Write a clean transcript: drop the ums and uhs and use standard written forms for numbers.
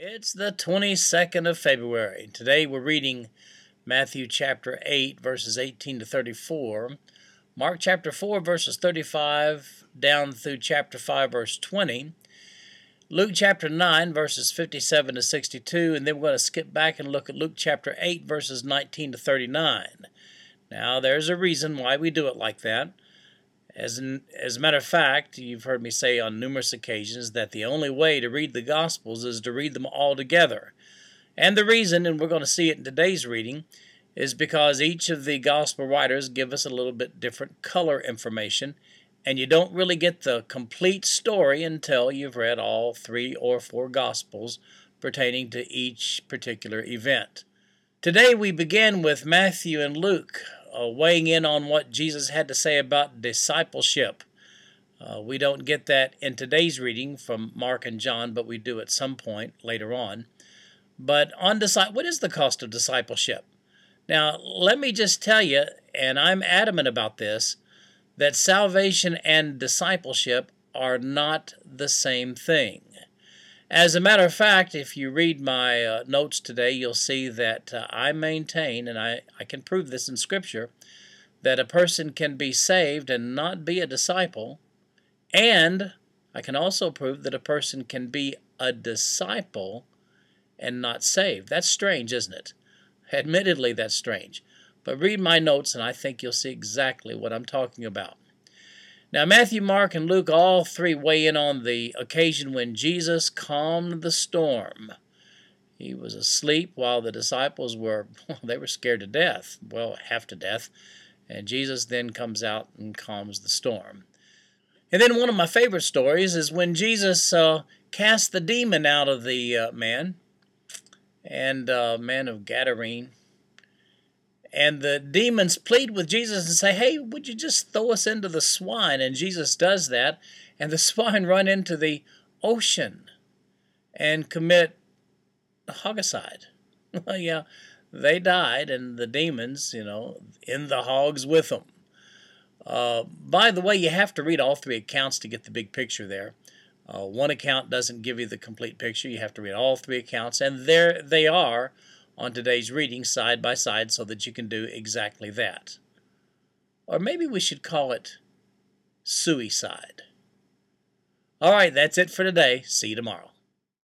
It's the 22nd of February. Today we're reading Matthew chapter 8, verses 18 to 34, Mark chapter 4, verses 35 down through chapter 5, verse 20, Luke chapter 9, verses 57 to 62, and then we're going to skip back and look at Luke chapter 8, verses 19 to 39. Now, there's a reason why we do it like that. As a matter of fact, you've heard me say on numerous occasions that the only way to read the Gospels is to read them all together. And the reason, and we're going to see it in today's reading, is because each of the Gospel writers give us a little bit different color information, and you don't really get the complete story until you've read all 3 or 4 Gospels pertaining to each particular event. Today we begin with Matthew and Luke, weighing in on what Jesus had to say about discipleship. We don't get that in today's reading from Mark and John, but we do at some point later on. But on what is the cost of discipleship? Now, let me just tell you, and I'm adamant about this, that salvation and discipleship are not the same thing. As a matter of fact, if you read my notes today, you'll see that I maintain, and I can prove this in Scripture, that a person can be saved and not be a disciple, and I can also prove that a person can be a disciple and not saved. That's strange, isn't it? Admittedly, that's strange. But read my notes, and I think you'll see exactly what I'm talking about. Now, Matthew, Mark, and Luke all 3 weigh in on the occasion when Jesus calmed the storm. He was asleep while the disciples were scared to death, half to death, and Jesus then comes out and calms the storm. And then one of my favorite stories is when Jesus cast the demon out of the man of Gadarene. And the demons plead with Jesus and say, hey, would you just throw us into the swine? And Jesus does that, and the swine run into the ocean and commit homicide. Yeah, they died, and the demons, in the hogs with them. By the way, you have to read all 3 accounts to get the big picture there. One account doesn't give you the complete picture. You have to read all 3 accounts, and there they are on today's reading side by side so that you can do exactly that. Or maybe we should call it suicide. All right, that's it for today. See you tomorrow.